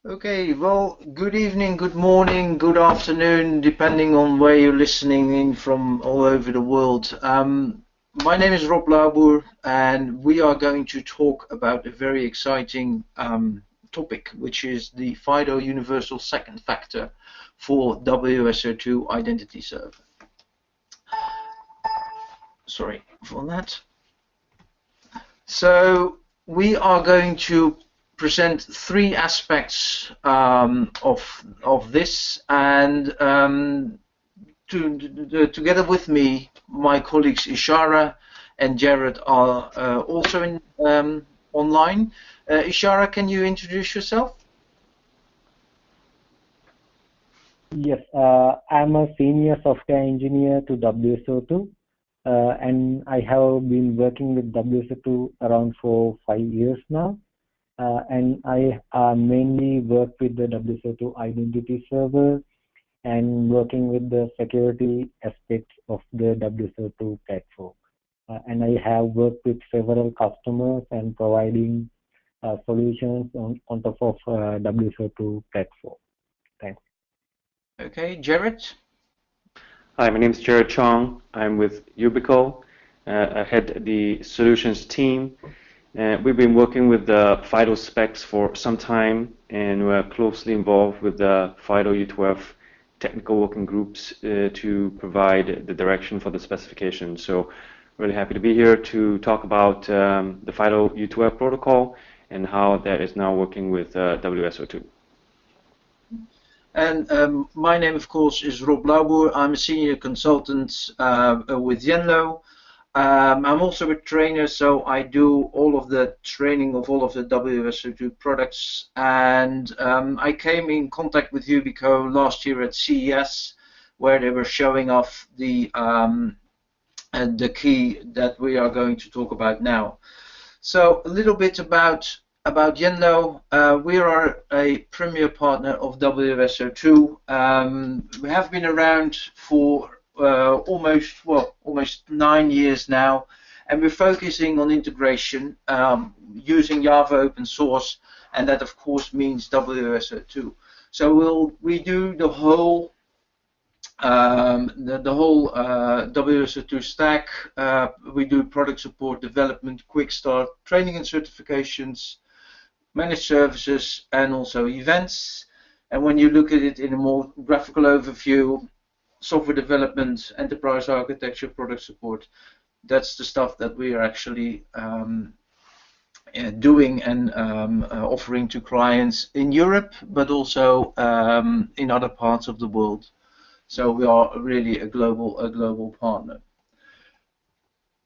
Okay, well, good evening, good morning, good afternoon, depending on where you're listening in from all over the world. My name is Rob Lauboer, and we are going to talk about a very exciting topic, which is the FIDO Universal Second Factor for WSO2 Identity Server. Sorry for that. So we are going to present three aspects of this, and together with me, my colleagues Ishara and Jared are also online. Ishara, can you introduce yourself? Yes, I'm a senior software engineer to WSO2, and I have been working with WSO2 around for 5 years now. And I mainly work with the WSO2 identity server and working with the security aspects of the WSO2 platform. And I have worked with several customers and providing solutions on top of WSO2 platform. Thanks. Okay, Jared. Hi, my name is Jared Chong. I'm with Yubico. I head the solutions team. We've been working with the FIDO specs for some time, and we're closely involved with the FIDO U2F technical working groups to provide the direction for the specification. So really happy to be here to talk about the FIDO U2F protocol and how that is now working with WSO2. And my name, of course, is Rob Lauboer. I'm a senior consultant with Yenlo. I'm also a trainer, so I do all of the training of all of the WSO2 products. And I came in contact with Yubico last year at CES, where they were showing off the key that we are going to talk about now. So a little bit about Yenlo. We are a premier partner of WSO2. We have been around for almost 9 years now, and we're focusing on integration using Java open source, and that of course means WSO2. So we do the whole WSO2 stack. We do product support, development, quick start, training and certifications, managed services, and also events. And when you look at it in a more graphical overview, software development, enterprise architecture, product support, that's the stuff that we are actually doing and offering to clients in Europe, but also in other parts of the world. So we are really a global partner.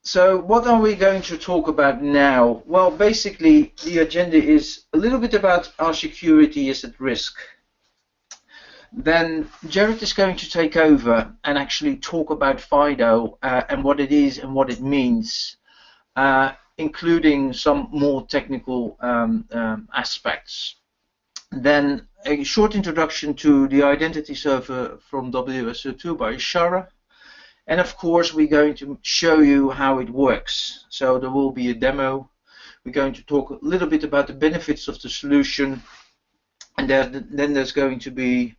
So what are we going to talk about now? Well, basically the agenda is a little bit about our security is at risk. Then Jared is going to take over and actually talk about FIDO and what it is and what it means, including some more technical aspects. Then a short introduction to the identity server from WSO2 by Ishara. And of course, we're going to show you how it works. So there will be a demo. We're going to talk a little bit about the benefits of the solution. And then there's going to be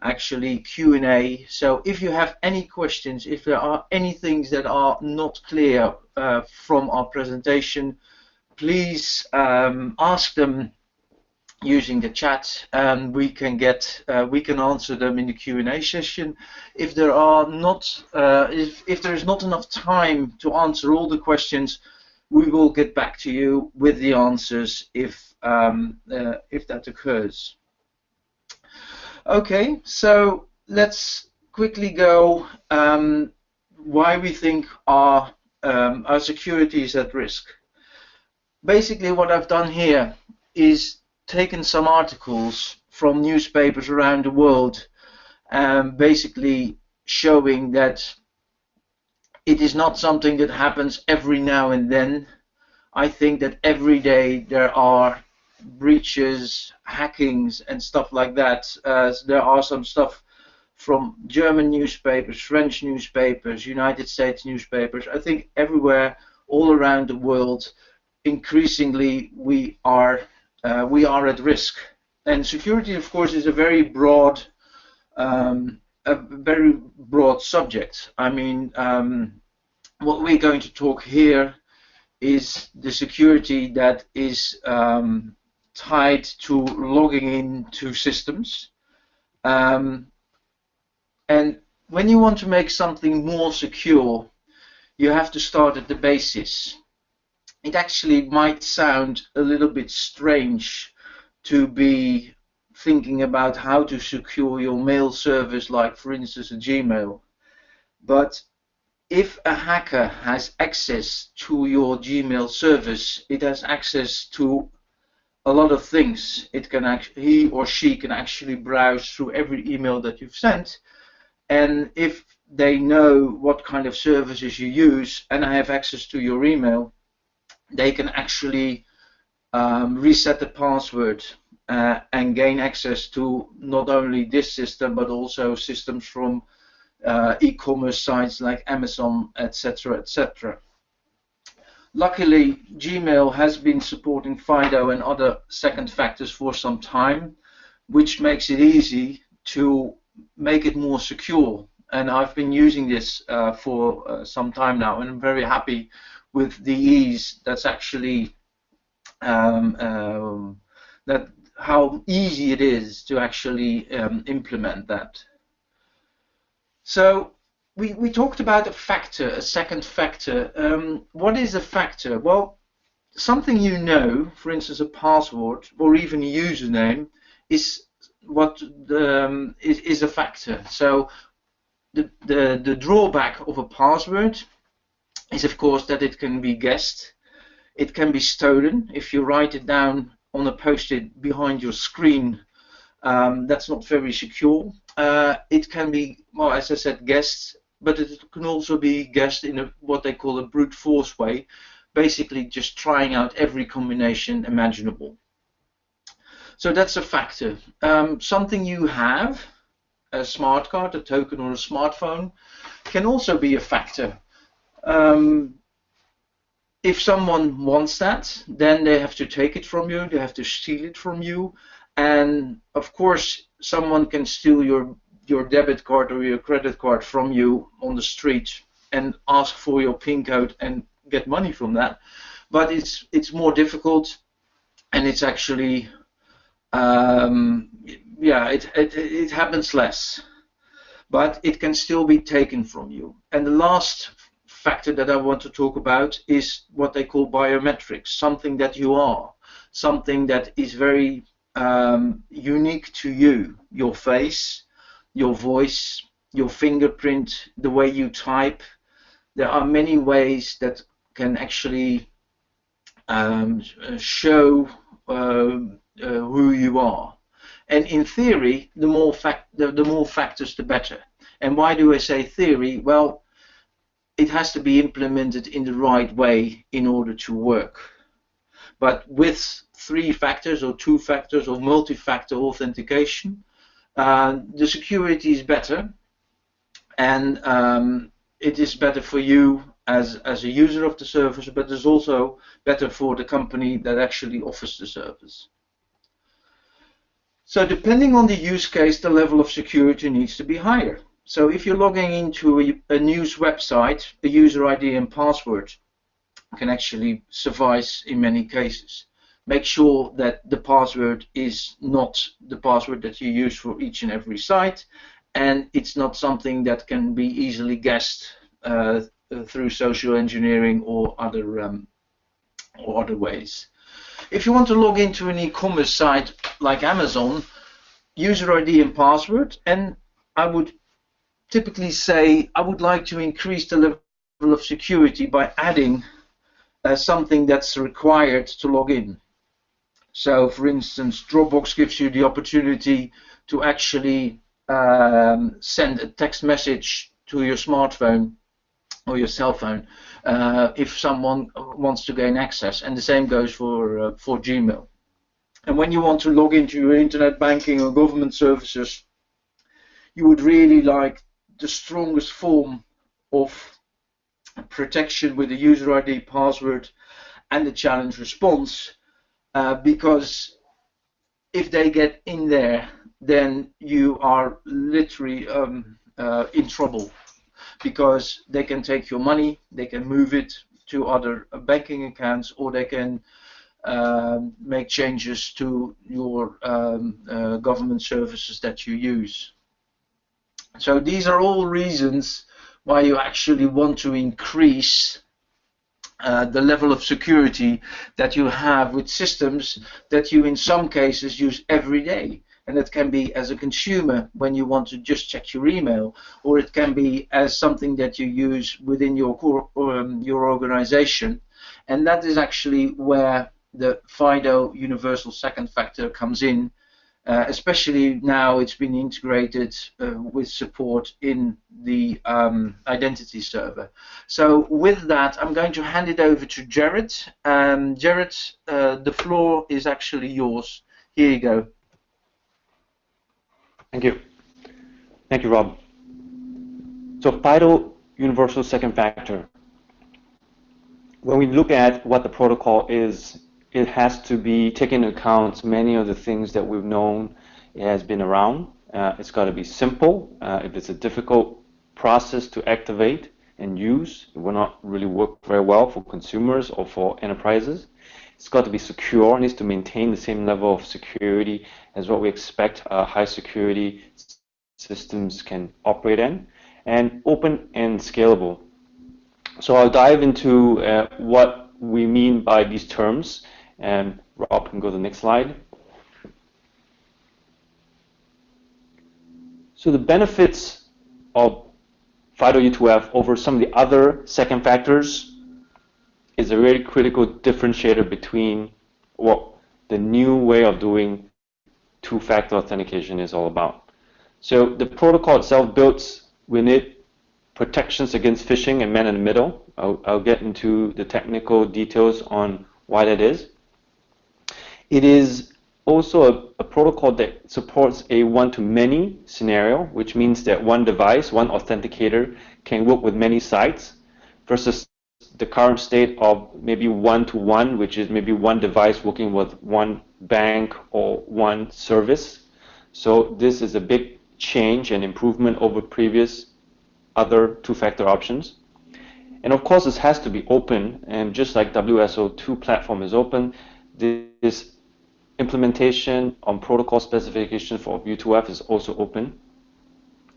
actually Q&A. So if you have any questions, if there are any things that are not clear from our presentation, please ask them using the chat, and we can answer them in the Q&A session. If there are not, if there is not enough time to answer all the questions, we will get back to you with the answers if that occurs. Okay, so let's quickly go why we think our security is at risk. Basically, what I've done here is taken some articles from newspapers around the world, basically showing that it is not something that happens every now and then. I think that every day there are breaches, hackings, and stuff like that. There are some stuff from German newspapers, French newspapers, United States newspapers. I think everywhere, all around the world, increasingly we are at risk. And security, of course, is a very broad subject. I mean, what we're going to talk here is the security that is tied to logging into systems. And when you want to make something more secure, you have to start at the basis. It actually might sound a little bit strange to be thinking about how to secure your mail service, like for instance a Gmail. But if a hacker has access to your Gmail service, it has access to a lot of things. It can he or she can actually browse through every email that you've sent, and if they know what kind of services you use and have access to your email, they can actually reset the password and gain access to not only this system but also systems from e-commerce sites like Amazon, etc., etc. Luckily, Gmail has been supporting FIDO and other second factors for some time, which makes it easy to make it more secure. And I've been using this for some time now, and I'm very happy with the ease that's actually that how easy it is to actually implement that. So we talked about a factor, a second factor. What is a factor? Well, something you know, for instance, a password or even a username, is what is a factor. So the drawback of a password is, of course, that it can be guessed. It can be stolen if you write it down on a post-it behind your screen. That's not very secure. It can be, well, as I said, guessed, but it can also be guessed in what they call a brute force way, basically just trying out every combination imaginable. So that's a factor. Something you have, a smart card, a token, or a smartphone, can also be a factor. If someone wants that, then they have to take it from you, they have to steal it from you, and of course someone can steal your debit card or your credit card from you on the street and ask for your PIN code and get money from that. But it's more difficult, and it's actually it happens less, but it can still be taken from you. And the last factor that I want to talk about is what they call biometrics, something that you are, something that is very unique to you, your face, your voice, your fingerprint, the way you type. There are many ways that can actually show who you are. And in theory, the more factors, the better. And why do I say theory? Well, it has to be implemented in the right way in order to work. But with 3 factors or 2 factors or multi-factor authentication, the security is better, and it is better for you as a user of the service, but it's also better for the company that actually offers the service. So depending on the use case, the level of security needs to be higher. So if you're logging into a news website, a user ID and password can actually suffice in many cases. Make sure that the password is not the password that you use for each and every site, and it's not something that can be easily guessed through social engineering or other ways. If you want to log into an e-commerce site like Amazon, user ID and password, and I would typically say I would like to increase the level of security by adding something that's required to log in. So for instance, Dropbox gives you the opportunity to actually send a text message to your smartphone or your cell phone if someone wants to gain access, and the same goes for Gmail. And when you want to log into your internet banking or government services, you would really like the strongest form of protection with the user ID, password, and the challenge response, because if they get in there, then you are literally in trouble, because they can take your money, they can move it to other banking accounts, or they can make changes to your government services that you use. So these are all reasons why you actually want to increase the level of security that you have with systems that you in some cases use every day. And it can be as a consumer when you want to just check your email, or it can be as something that you use within your your organization. And that is actually where the FIDO universal second factor comes in. Especially now it's been integrated with support in the identity server. So with that, I'm going to hand it over to Jared. Jared, the floor is actually yours. Here you go. Thank you. Thank you, Rob. So FIDO universal second factor. When we look at what the protocol is, it has to be taken into account many of the things that we've known it has been around. It's got to be simple. If it's a difficult process to activate and use, it will not really work very well for consumers or for enterprises. It's got to be secure. It needs to maintain the same level of security as what we expect high security systems can operate in, and open and scalable. So I'll dive into what we mean by these terms. And Rob can go to the next slide. So the benefits of FIDO U2F over some of the other second factors is a very critical differentiator between what the new way of doing two-factor authentication is all about. So the protocol itself builds with it protections against phishing and man in the middle. I'll get into the technical details on why that is. It is also a protocol that supports a one-to-many scenario, which means that one device, one authenticator, can work with many sites, versus the current state of maybe one-to-one, which is maybe one device working with one bank or one service. So this is a big change and improvement over previous other two-factor options. And of course, this has to be open, and just like WSO2 platform is open, this implementation on protocol specification for U2F is also open.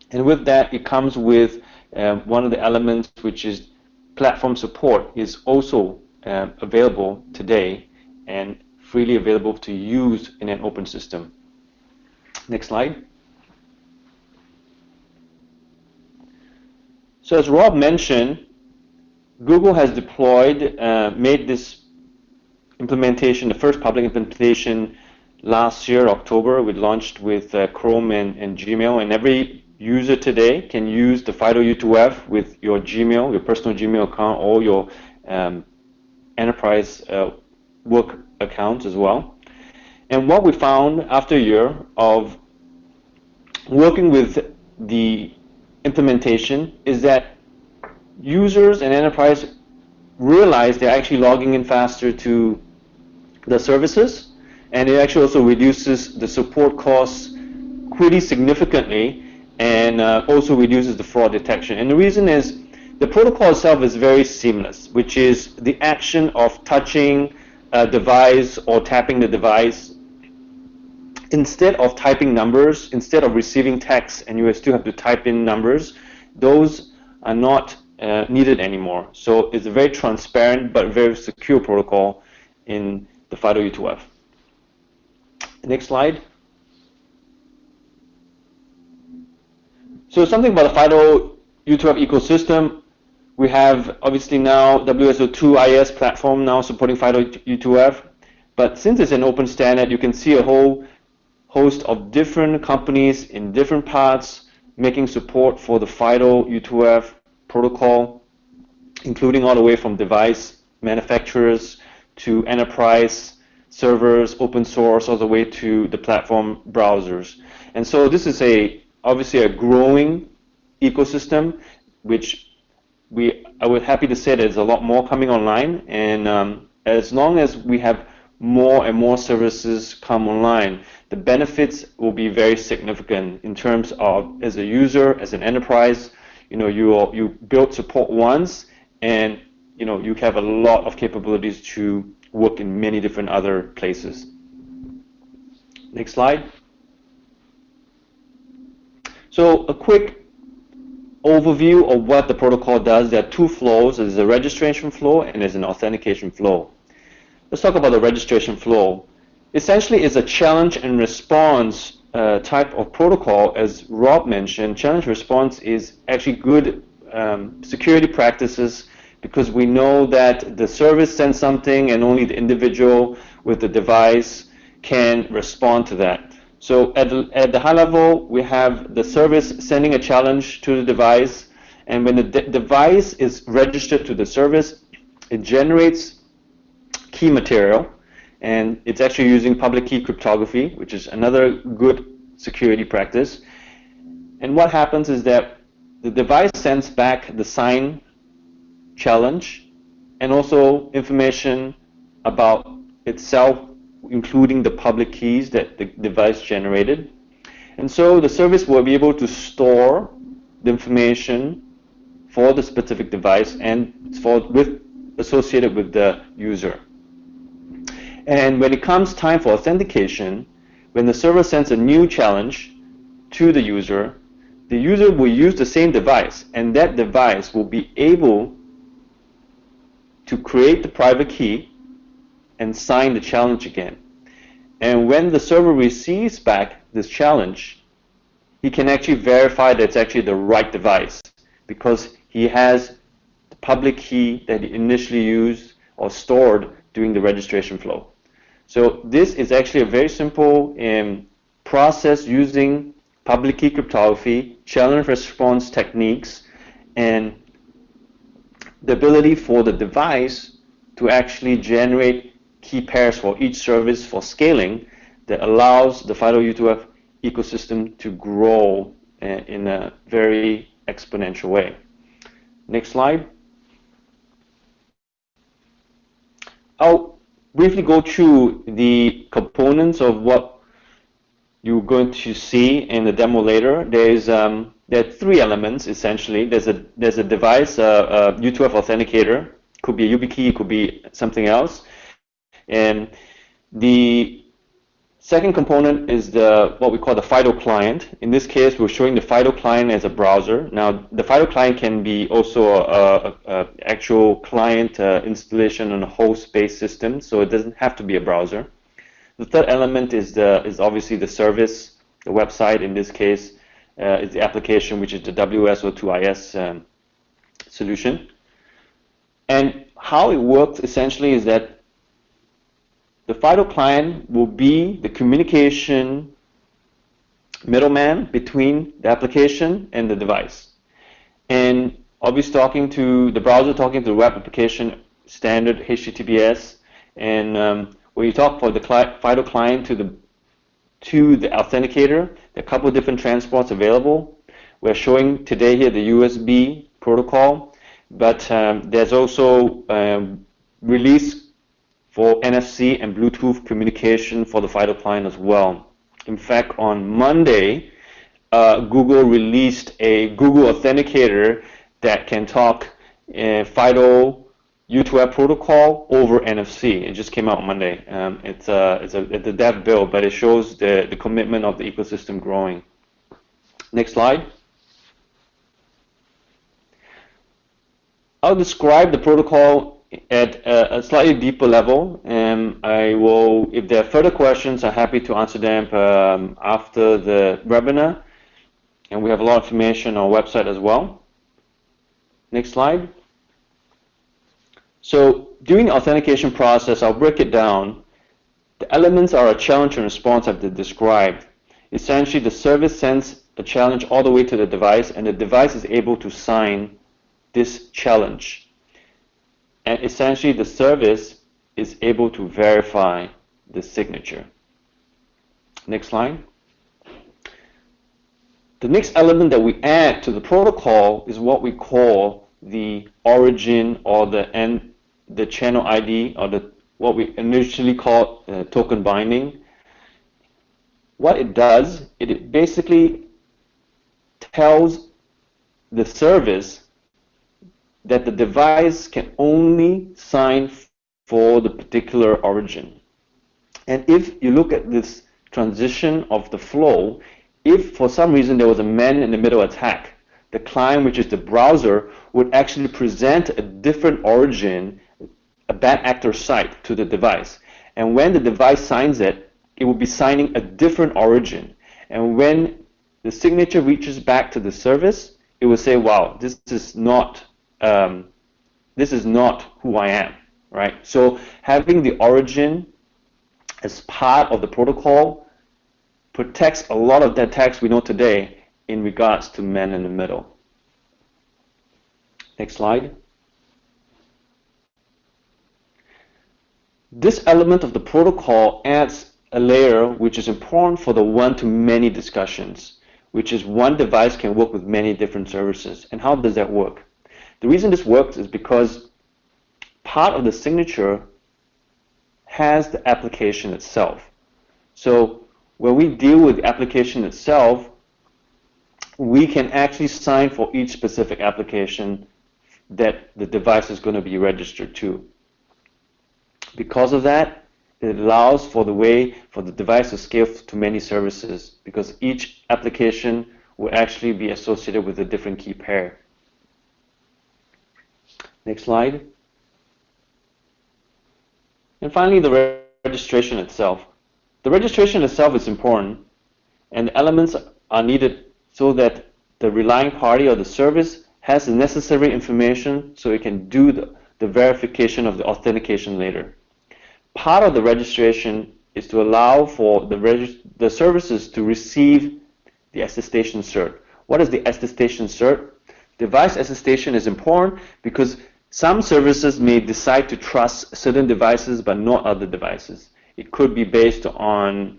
And with that, it comes with one of the elements, which is platform support, is also available today and freely available to use in an open system. Next slide. So as Rob mentioned, Google has deployed, made this implementation, the first public implementation last year, October. We launched with Chrome and Gmail, and every user today can use the FIDO U2F with your Gmail, your personal Gmail account, or your enterprise work accounts as well. And what we found after a year of working with the implementation is that users and enterprise realize they're actually logging in faster to the services, and it actually also reduces the support costs pretty significantly, and also reduces the fraud detection. And the reason is the protocol itself is very seamless, which is the action of touching a device or tapping the device. Instead of typing numbers, instead of receiving text and you still have to type in numbers, those are not needed anymore. So it's a very transparent but very secure protocol in the FIDO U2F. Next slide. So something about the FIDO U2F ecosystem. We have obviously now WSO2 IS platform now supporting FIDO U2F. But since it's an open standard, you can see a whole host of different companies in different parts making support for the FIDO U2F protocol, including all the way from device manufacturers to enterprise servers, open source, all the way to the platform browsers. And so this is obviously a growing ecosystem, which I was happy to say there's a lot more coming online. And as long as we have more and more services come online, the benefits will be very significant in terms of, as a user, as an enterprise, you build support once, and you have a lot of capabilities to work in many different other places. Next slide. So a quick overview of what the protocol does. There are two flows. There's a registration flow and there's an authentication flow. Let's talk about the registration flow. Essentially, it's a challenge and response type of protocol. As Rob mentioned, challenge response is actually good security practices, because we know that the service sends something and only the individual with the device can respond to that. So at the high level, we have the service sending a challenge to the device, and when the device is registered to the service, it generates key material, and it's actually using public key cryptography, which is another good security practice. And what happens is that the device sends back the signed challenge and also information about itself, including the public keys that the device generated. And so the service will be able to store the information for the specific device and associated with the user. And when it comes time for authentication, when the server sends a new challenge to the user will use the same device, and that device will be able to create the private key and sign the challenge again. And when the server receives back this challenge, he can actually verify that it's actually the right device, because he has the public key that he initially used or stored during the registration flow. So this is actually a very simple process using public key cryptography, challenge response techniques, and the ability for the device to actually generate key pairs for each service for scaling that allows the FIDO U2F ecosystem to grow in a very exponential way. Next slide. I'll briefly go through the components of what you're going to see in the demo later. There are three elements essentially. There's a device, a U2F authenticator. Could be a YubiKey, it could be something else. And the second component is what we call the FIDO client. In this case, we're showing the FIDO client as a browser. Now, the FIDO client can be also a actual client installation on a host-based system, so it doesn't have to be a browser. The third element is obviously the service, the website. In this case, is the application, which is the WSO2 solution. And how it works essentially is that the FIDO client will be the communication middleman between the application and the device. And obviously talking to the browser, talking to the web application standard HTTPS. And when you talk for the FIDO client to the authenticator, there are a couple of different transports available. We're showing today here the USB protocol, but there's also release for NFC and Bluetooth communication for the FIDO client as well. In fact, on Monday, Google released a Google Authenticator that can talk FIDO U2F protocol over NFC. It just came out Monday. It's a dev build, but it shows the commitment of the ecosystem growing. Next slide. I'll describe the protocol at a slightly deeper level, and I will, if there are further questions, I'm happy to answer them after the webinar. And we have a lot of information on our website as well. Next slide. So during the authentication process, I'll break it down. The elements are a challenge and response I've described. Essentially, the service sends a challenge all the way to the device, and the device is able to sign this challenge. And essentially, the service is able to verify the signature. Next slide. The next element that we add to the protocol is what we call the origin or the channel ID, or what we initially called token binding. what it does, it basically tells the service that the device can only sign for the particular origin. And if you look at this transition of the flow, if for some reason there was a man-in-the-middle attack, the client, which is the browser, would actually present a different origin, a bad actor site, to the device. And when the device signs it, it will be signing a different origin. And when the signature reaches back to the service, it will say, wow, this is not who I am, right? So having the origin as part of the protocol protects a lot of the attacks we know today in regards to man in the middle. Next slide. This element of the protocol adds a layer which is important for the one-to-many discussions, which is one device can work with many different services. And how does that work? The reason this works is because part of the signature has the application itself. So when we deal with the application itself, we can actually sign for each specific application that the device is going to be registered to. Because of that, it allows for the device to scale to many services, because each application will actually be associated with a different key pair. Next slide. And finally, the registration itself. The registration itself is important, and the elements are needed so that the relying party or the service has the necessary information so it can do the verification of the authentication later. Part of the registration is to allow for the services to receive the attestation cert. What is the attestation cert? Device attestation is important because some services may decide to trust certain devices but not other devices. It could be based on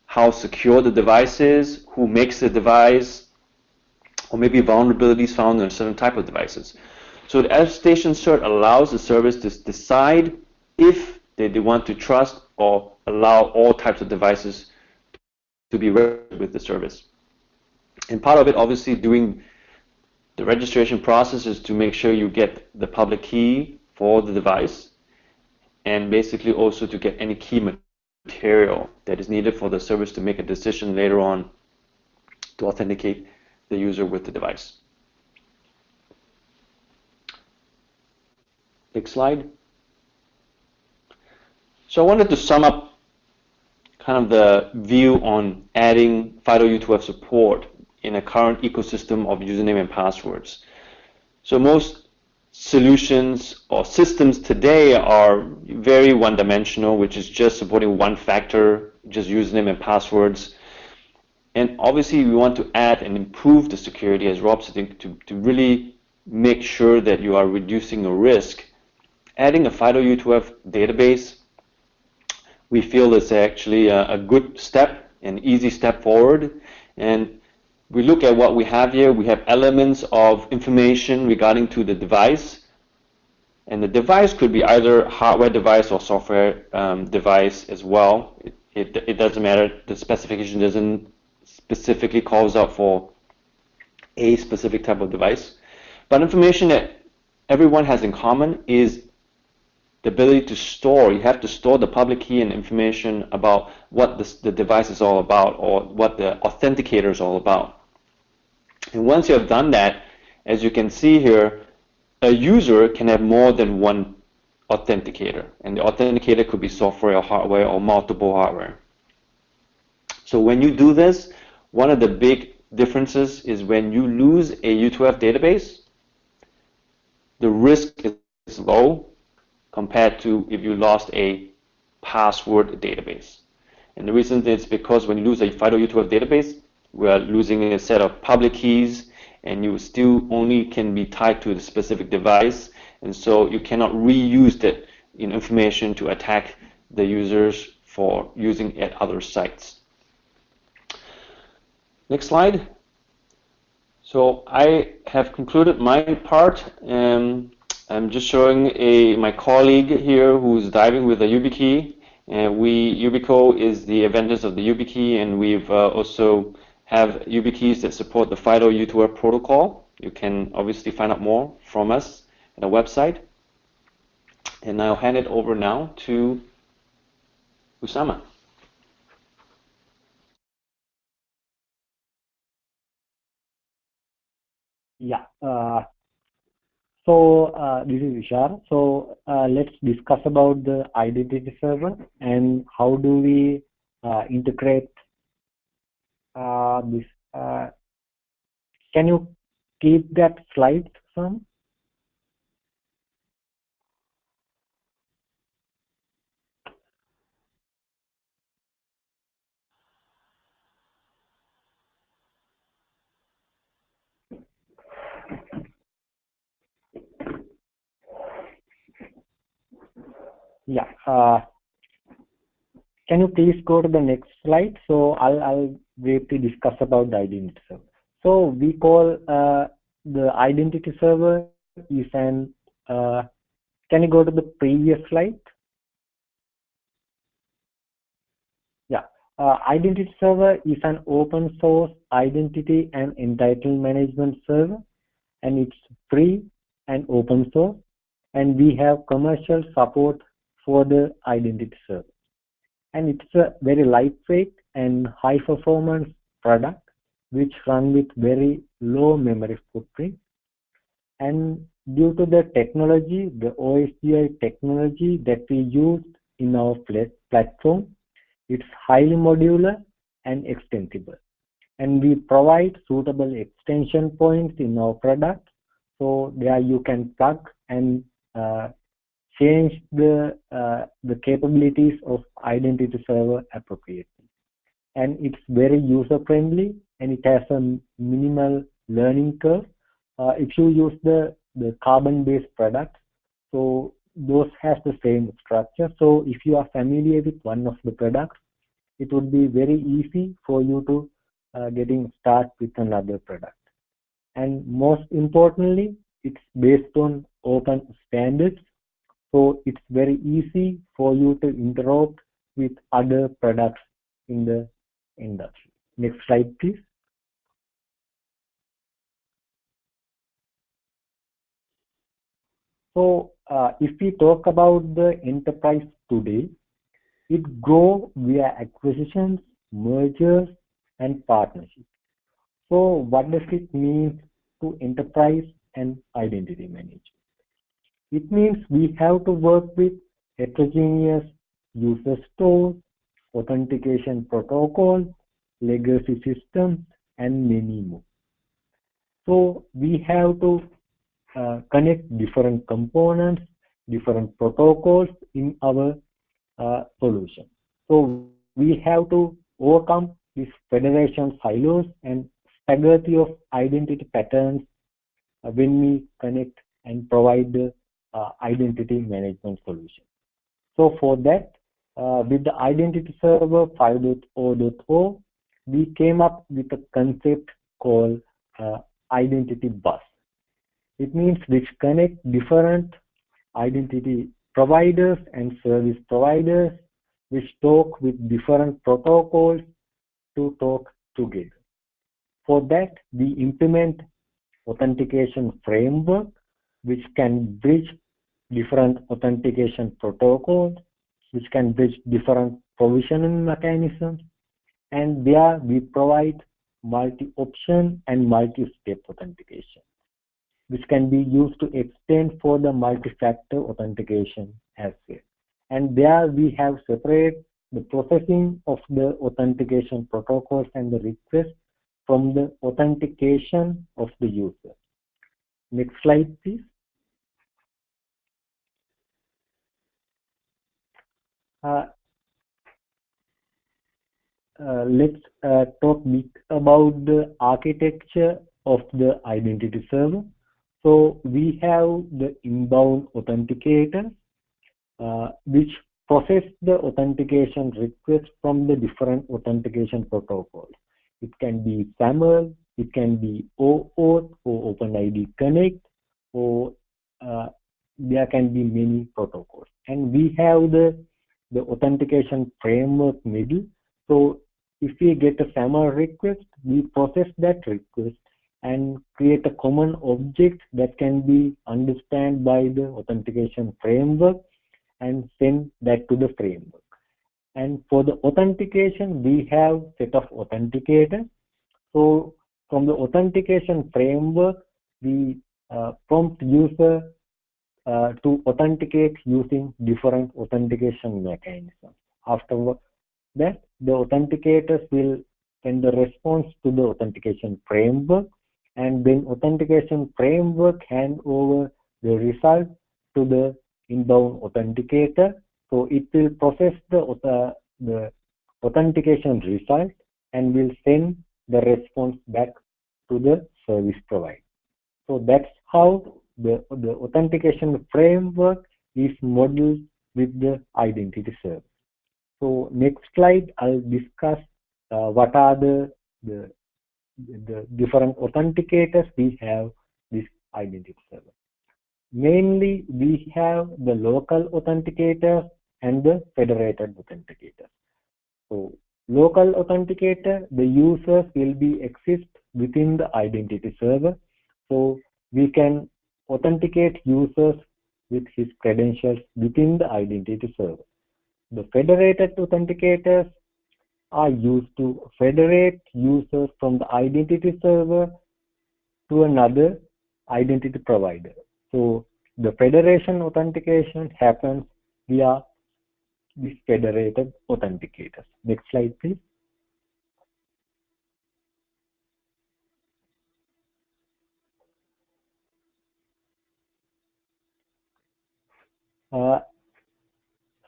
how secure the device is, who makes the device, or maybe vulnerabilities found in a certain type of devices. So the attestation cert allows the service to decide if they want to trust or allow all types of devices to be registered with the service. And part of it, obviously, doing the registration process is to make sure you get the public key for the device, and basically also to get any key material that is needed for the service to make a decision later on to authenticate the user with the device. Next slide. So I wanted to sum up kind of the view on adding FIDO U2F support in a current ecosystem of username and passwords. So most solutions or systems today are very one-dimensional, which is just supporting one factor, just username and passwords. And obviously we want to add and improve the security, as Rob said, to really make sure that you are reducing the risk. Adding a FIDO U2F database, we feel is actually a good step, an easy step forward. And we look at what we have here. We have elements of information regarding to the device, and the device could be either hardware device or software device as well. It doesn't matter. The specification doesn't specifically calls out for a specific type of device, but information that everyone has in common is the ability to store. You have to store the public key and information about what the device is all about, or what the authenticator is all about. And once you have done that, as you can see here, a user can have more than one authenticator, and the authenticator could be software or hardware or multiple hardware. So when you do this, one of the big differences is when you lose a U2F database, the risk is low compared to if you lost a password database. And the reason is because when you lose a FIDO U2F database, we are losing a set of public keys, and you still only can be tied to the specific device, and so you cannot reuse that information to attack the users for using at other sites. Next slide. So I have concluded my part, and I'm just showing my colleague here who's diving with a YubiKey, Yubico is the inventors of the YubiKey, and we've also have YubiKeys that support the FIDO U2F protocol. You can obviously find out more from us at our website. And I'll hand it over now to Usama. Yeah. This is Vishar. Let's discuss about the identity server and how do we integrate this. Can you keep that slide, Sam? Yeah. Can you please go to the next slide? So I'll briefly discuss about the identity server. So we call the identity server is an. Can you go to the previous slide? Yeah. Identity server is an open source identity and entitlement management server, and it's free and open source, and we have commercial support for the identity server. And it's a very lightweight and high performance product which run with very low memory footprint. And due to the technology, the OSGI technology that we use in our platform, it's highly modular and extensible. And we provide suitable extension points in our product, so there you can plug and change the capabilities of identity server appropriately. And it's very user friendly, and it has a minimal learning curve. If you use the carbon-based products, so those has the same structure. So if you are familiar with one of the products, it would be very easy for you to getting start with another product. And most importantly, it's based on open standards, so it's very easy for you to interrupt with other products in the industry. Next slide, please. So if we talk about the enterprise today, it grows via acquisitions, mergers, and partnerships. So what does it mean to enterprise and identity management? It means we have to work with heterogeneous user stores, authentication protocols, legacy systems, and many more. So we have to connect different components, different protocols in our solution. So we have to overcome these federation silos and staggerity of identity patterns when we connect and provide the identity management solution. So for that, with the identity server 5.0.0, we came up with a concept called identity bus. It means which connect different identity providers and service providers which talk with different protocols to talk together. For that, we implement authentication framework which can bridge different authentication protocols, which can bridge different provisioning mechanisms, and there we provide multi-option and multi-step authentication, which can be used to extend for the multi-factor authentication as well. And there we have separate the processing of the authentication protocols and the request from the authentication of the user. Next slide, please. Let's talk bit about the architecture of the identity server. So we have the inbound authenticator, which process the authentication request from the different authentication protocols. It can be SAML, it can be OAuth or OpenID Connect, or there can be many protocols. And we have the the authentication framework middle. So if we get a SAML request, we process that request and create a common object that can be understood by the authentication framework and send that to the framework. And for the authentication, we have set of authenticators. So from the authentication framework, we prompt user to authenticate using different authentication mechanisms. After that, the authenticators will send the response to the authentication framework, and then authentication framework hand over the result to the inbound authenticator. So it will process the authentication result and will send the response back to the service provider. So that's how the authentication framework is modeled with the identity server. So next slide, I'll discuss what are the different authenticators we have this identity server. Mainly, we have the local authenticator and the federated authenticator. So local authenticator, the users will be exist within the identity server. So we can authenticate users with his credentials within the identity server. The federated authenticators are used to federate users from the identity server to another identity provider. So the federation authentication happens via these federated authenticators. Next slide, please.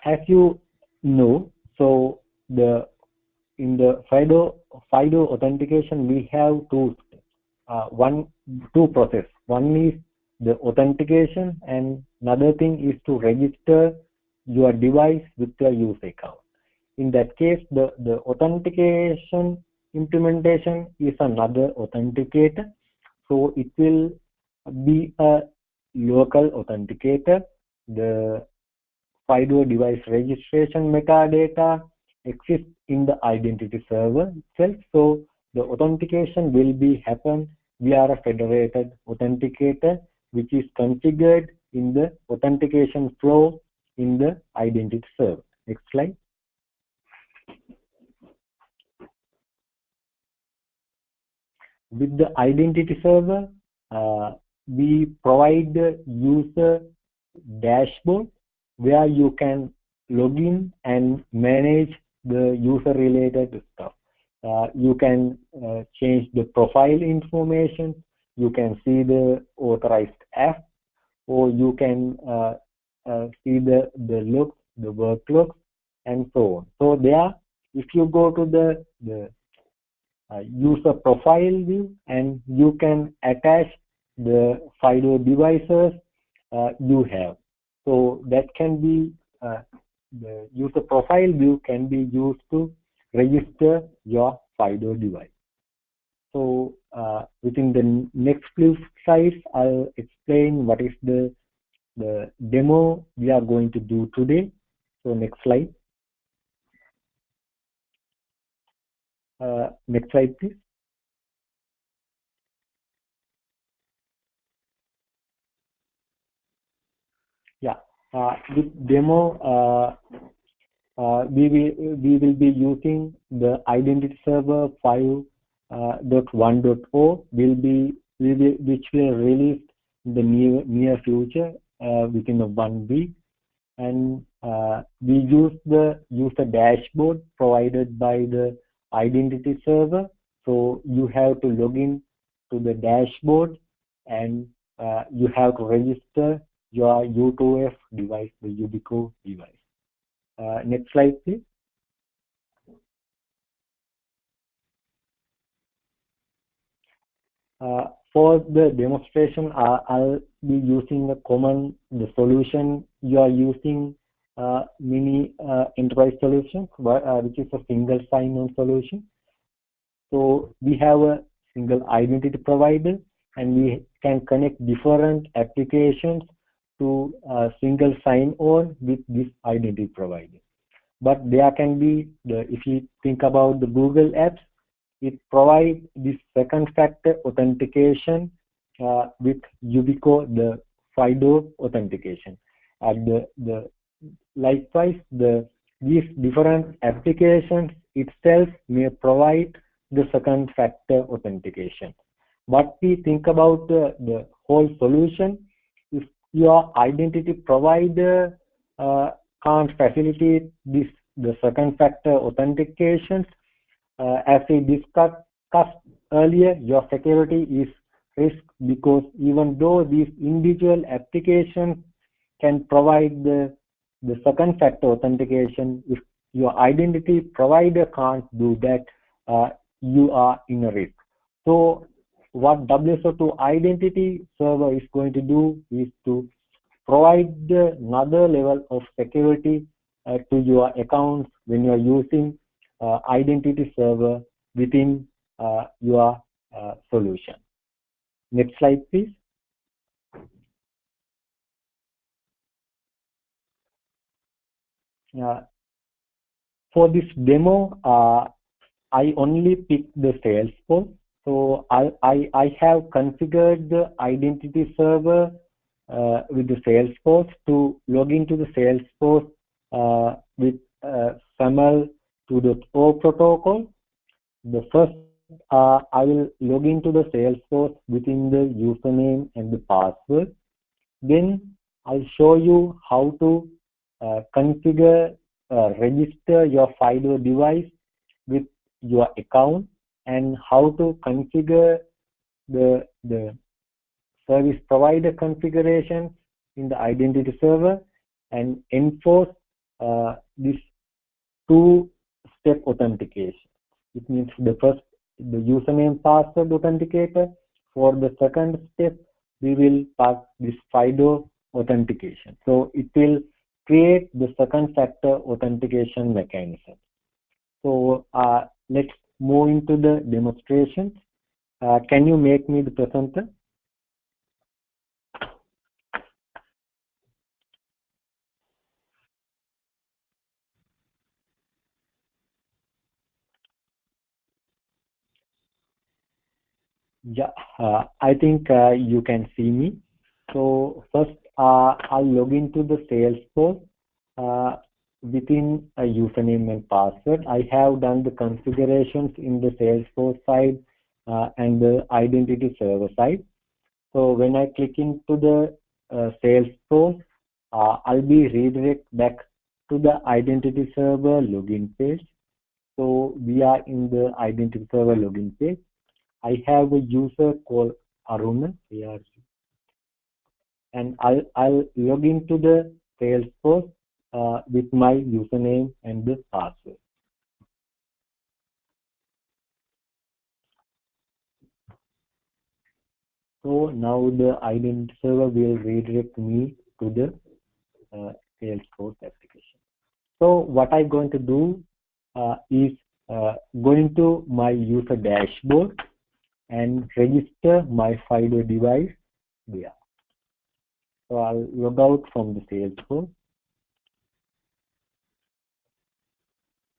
As you know, so in the FIDO authentication, we have two process. One is the authentication, and another thing is to register your device with your user account. In that case, the authentication implementation is another authenticator. So it will be a local authenticator. The FIDO device registration metadata exists in the identity server itself. So the authentication will be happen via a federated authenticator, which is configured in the authentication flow in the identity server. Next slide. With the identity server, we provide the user dashboard where you can log in and manage the user related stuff. You can change the profile information, you can see the authorized app, or you can see the logs, the work logs, and so on. So there, if you go to the user profile view, and you can attach the FIDO devices you have. So that can be the user profile view can be used to register your FIDO device. So within the next few slides, I'll explain what is the demo we are going to do today. So next slide. Next slide, please. Yeah, with demo, we will be using the identity server 5.1.0 which will release in the near future within 1 week, and we use the user dashboard provided by the identity server. So you have to log in to the dashboard, and you have to register your U2F device, the Yubico device. Next slide, please. For the demonstration, I'll be using the solution you are using, mini enterprise solution, which is a single sign-on solution. So we have a single identity provider, and we can connect different applications to single sign-on with this identity provider. but there can be if you think about the Google apps, it provides this second factor authentication with Yubico, the FIDO authentication. Likewise, these different applications itself may provide the second factor authentication. But we think about the whole solution. If your identity provider can't facilitate the second factor authentications, as we discussed earlier, your security is risk, because even though these individual applications can provide the second factor authentication, if your identity provider can't do that, you are in a risk. So what WSO2 identity server is going to do is to provide another level of security to your accounts when you are using identity server within your solution. Next slide, please. For this demo, I only picked the Salesforce. So I have configured the identity server with the Salesforce to log into the Salesforce with SAML to the O protocol. The first, I will log into the Salesforce within the username and the password. Then I'll show you how to configure, register your FIDO device with your account, and how to configure the service provider configuration in the identity server and enforce this two-step authentication. It means the first, the username password authenticator. For the second step, we will pass this FIDO authentication. So it will create the second factor authentication mechanism. So let's move into the demonstrations. Can you make me the presenter? Yeah, I think you can see me. So first, I'll log into the Salesforce within a username and password. I have done the configurations in the Salesforce side and the identity server side. So when I click into the Salesforce, I'll be redirected back to the identity server login page. So we are in the identity server login page. I have a user called Aruna, and I'll log into the Salesforce with my username and the password. So now the identity server will redirect me to the Salesforce application. So what I'm going to do is going to my user dashboard and register my FIDO device there. So I'll log out from the Salesforce.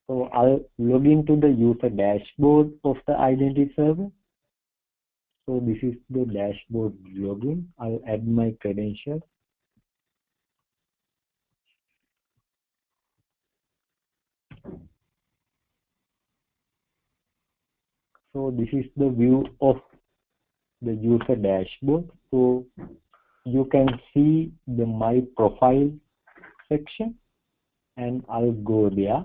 So I'll log into the user dashboard of the identity server. So this is the dashboard login. I'll add my credentials. So this is the view of the user dashboard. So you can see the My Profile section, and I'll go there.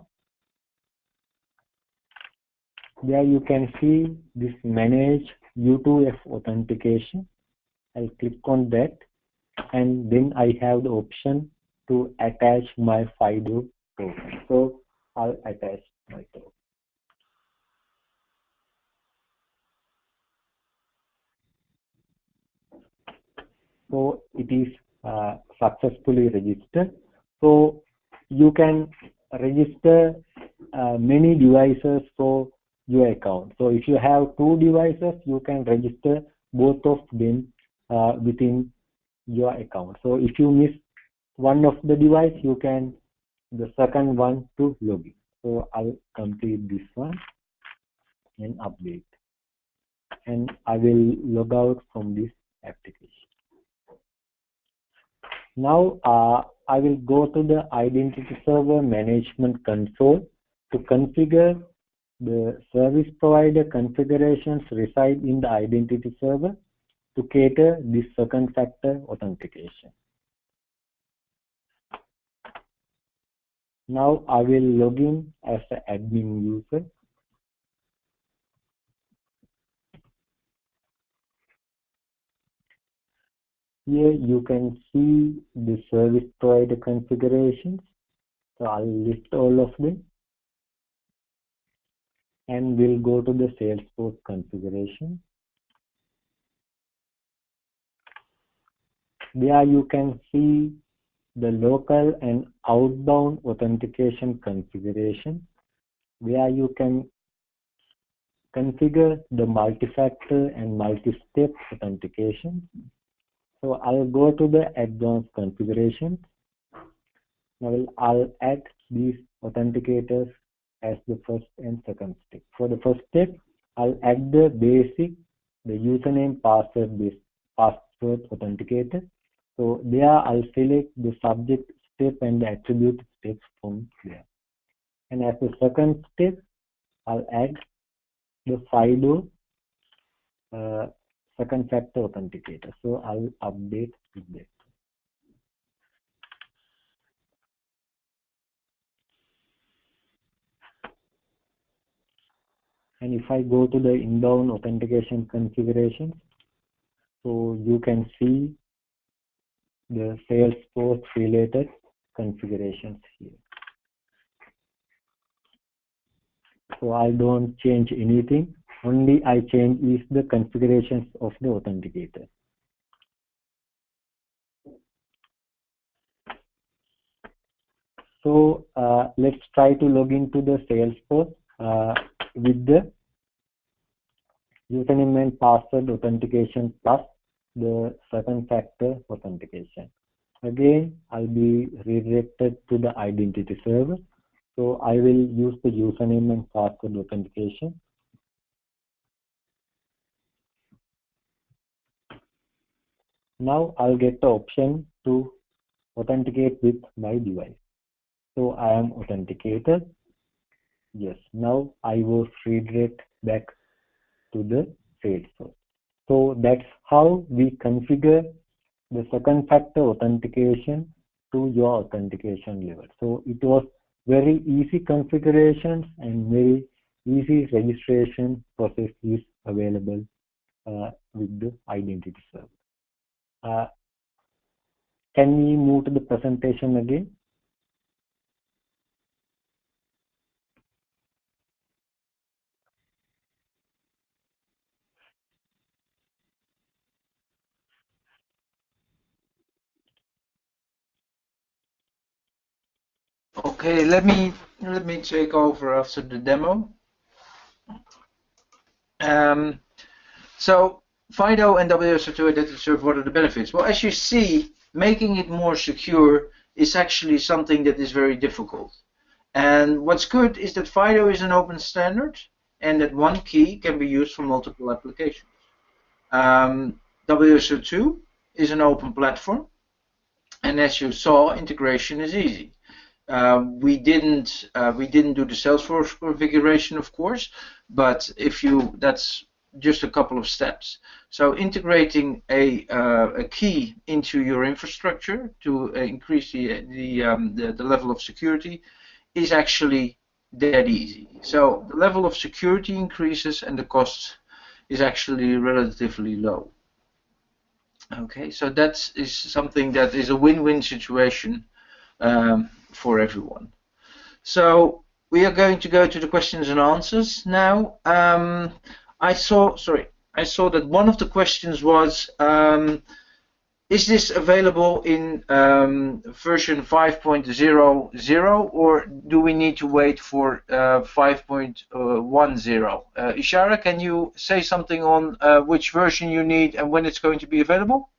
There you can see this Manage U2F authentication. I'll click on that, and then I have the option to attach my FIDO token. So I'll attach my token. So it is successfully registered. So you can register many devices for your account. So if you have 2 devices, you can register both of them within your account. So if you miss one of the device, you can the second one to login. So I'll complete this one and update. And I will log out from this application. Now I will go to the Identity Server Management Console to configure the service provider configurations reside in the Identity Server to cater this second factor authentication. Now I will log in as an admin user. Here you can see the service provider configurations. So I'll list all of them. And we'll go to the Salesforce configuration. There you can see the local and outbound authentication configuration, where you can configure the multi-factor and multi-step authentication. So I'll go to the advanced configuration. Now I'll add these authenticators as the first and second step. For the first step, I'll add the basic, the username password authenticator. So there I'll select the subject step and the attribute steps from there. And as the second step, I'll add the FIDO second factor authenticator. So I'll update with that. And if I go to the inbound authentication configuration, so you can see the Salesforce related configurations here. So I don't change anything. Only I change is the configurations of the authenticator. So let's try to log into the Salesforce with the username and password authentication plus the second factor authentication. Again, I'll be redirected to the identity server. So I will use the username and password authentication. Now I'll get the option to authenticate with my device. So I am authenticated. Yes, now I was redirected back to the Salesforce. So that's how we configure the second factor authentication to your authentication level. So it was very easy configurations and very easy registration process is available with the identity server. Can we move to the presentation again? Okay, let me take over after the demo. So FIDO and WSO2 Identity Server, what are the benefits? Well, as you see, making it more secure is actually something that is very difficult. And what's good is that FIDO is an open standard and that one key can be used for multiple applications. WSO2 is an open platform, and as you saw, integration is easy. We didn't do the Salesforce configuration, of course, but that's just a couple of steps. So integrating a key into your infrastructure to increase the level of security is actually that easy. So the level of security increases and the cost is actually relatively low. Okay, so that is something that is a win-win situation for everyone. So we are going to go to the questions and answers now. I saw that one of the questions was, is this available in version 5.00 or do we need to wait for 5.10? Ishara, can you say something on which version you need and when it's going to be available?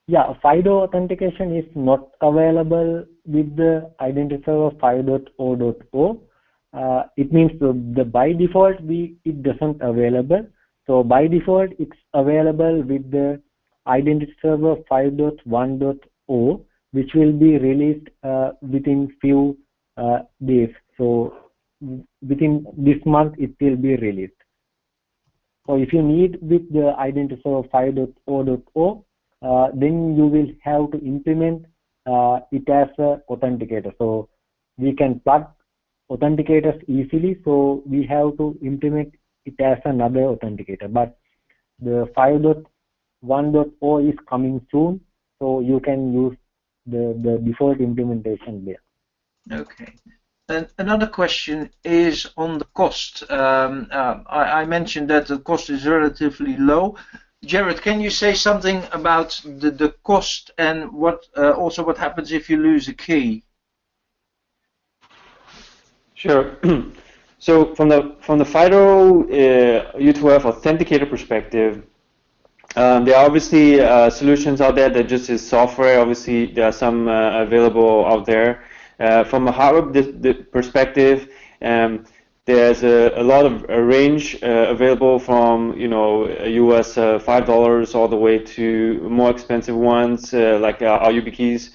Yeah, FIDO authentication is not available with the identity server 5.0.0, it means the by default it doesn't available. So by default it's available with the identity server 5.1.0, which will be released within few days. So within this month it will be released. So if you need with the identity server 5.0.0, then you will have to implement it as a authenticator. So we can plug authenticators easily, so we have to implement it as another authenticator. But the 5.1.0 is coming soon, so you can use the default implementation there. Okay. And another question is on the cost. I mentioned that the cost is relatively low. Jared, can you say something about the cost and what also what happens if you lose a key? Sure. So from the FIDO U2F authenticator perspective, there are obviously solutions out there that just is software. Obviously, there are some available out there. From a hardware perspective, there's a lot of range available from US $5 all the way to more expensive ones like our YubiKeys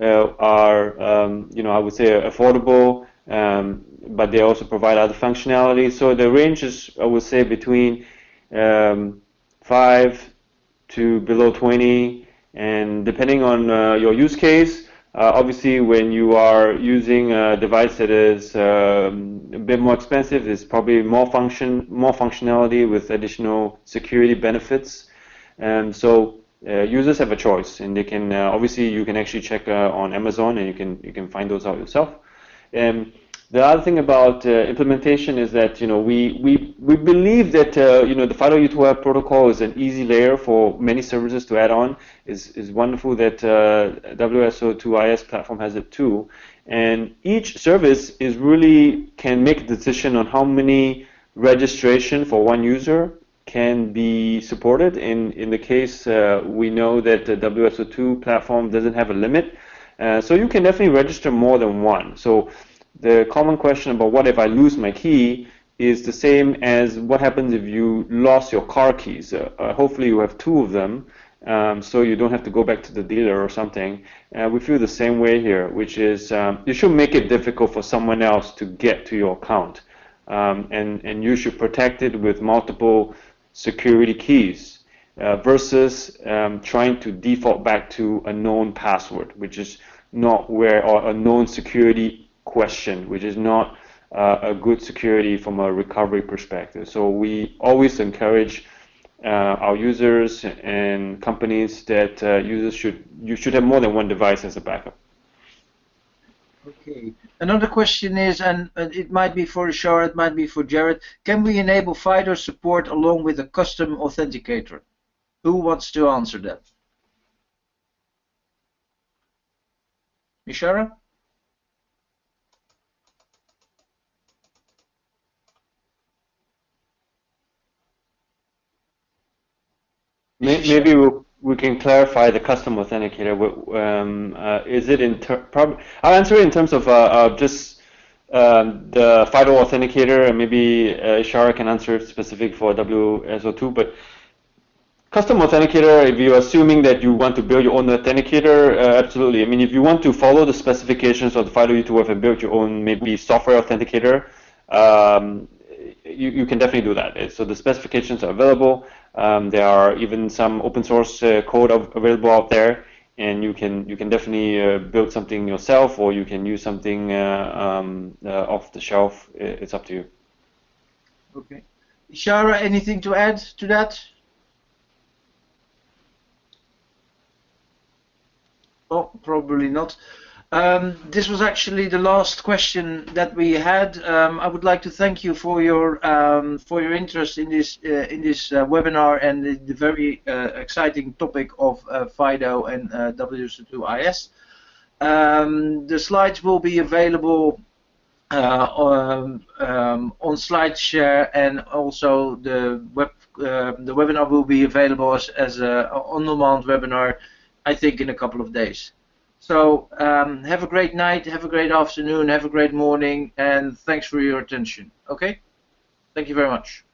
are I would say affordable, but they also provide other functionality. So the range is, I would say, between 5 to below 20, and depending on your use case. Obviously, when you are using a device that is a bit more expensive, there's probably more functionality with additional security benefits. So users have a choice, and they can obviously you can actually check on Amazon, and you can find those out yourself. The other thing about implementation is that we believe that the FIDO U2F protocol is an easy layer for many services to add on. Is wonderful that WSO2 IS platform has it too, and each service can make a decision on how many registration for one user can be supported. In the case we know that the WSO2 platform doesn't have a limit, so you can definitely register more than one. So the common question about what if I lose my key is the same as what happens if you lost your car keys. Hopefully you have two of them, so you don't have to go back to the dealer or something. We feel the same way here, which is you should make it difficult for someone else to get to your account, and you should protect it with multiple security keys versus trying to default back to a known password, which is not or a known security question, which is not a good security from a recovery perspective. So we always encourage our users and companies that you should have more than one device as a backup. Okay. Another question is, and it might be for Ishara, it might be for Jared, can we enable FIDO support along with a custom authenticator? Who wants to answer that? Ishara? Maybe we can clarify the custom authenticator. Is it I'll answer it in terms of just the FIDO authenticator, and maybe Ishara can answer specific for WSO2. But custom authenticator, if you're assuming that you want to build your own authenticator, absolutely. I mean, if you want to follow the specifications of the FIDO U2F and build your own maybe software authenticator, you can definitely do that. So the specifications are available. There are even some open source code available out there, and you can definitely build something yourself, or you can use something off the shelf. It's up to you. Okay. Ishara, anything to add to that? Oh, probably not. This was actually the last question that we had. I would like to thank you for your interest in this webinar and the very exciting topic of FIDO and WSO2 IS. The slides will be available on SlideShare, and also the webinar will be available as a on-demand webinar, I think, in a couple of days. So have a great night, have a great afternoon, have a great morning, and thanks for your attention. Okay? Thank you very much.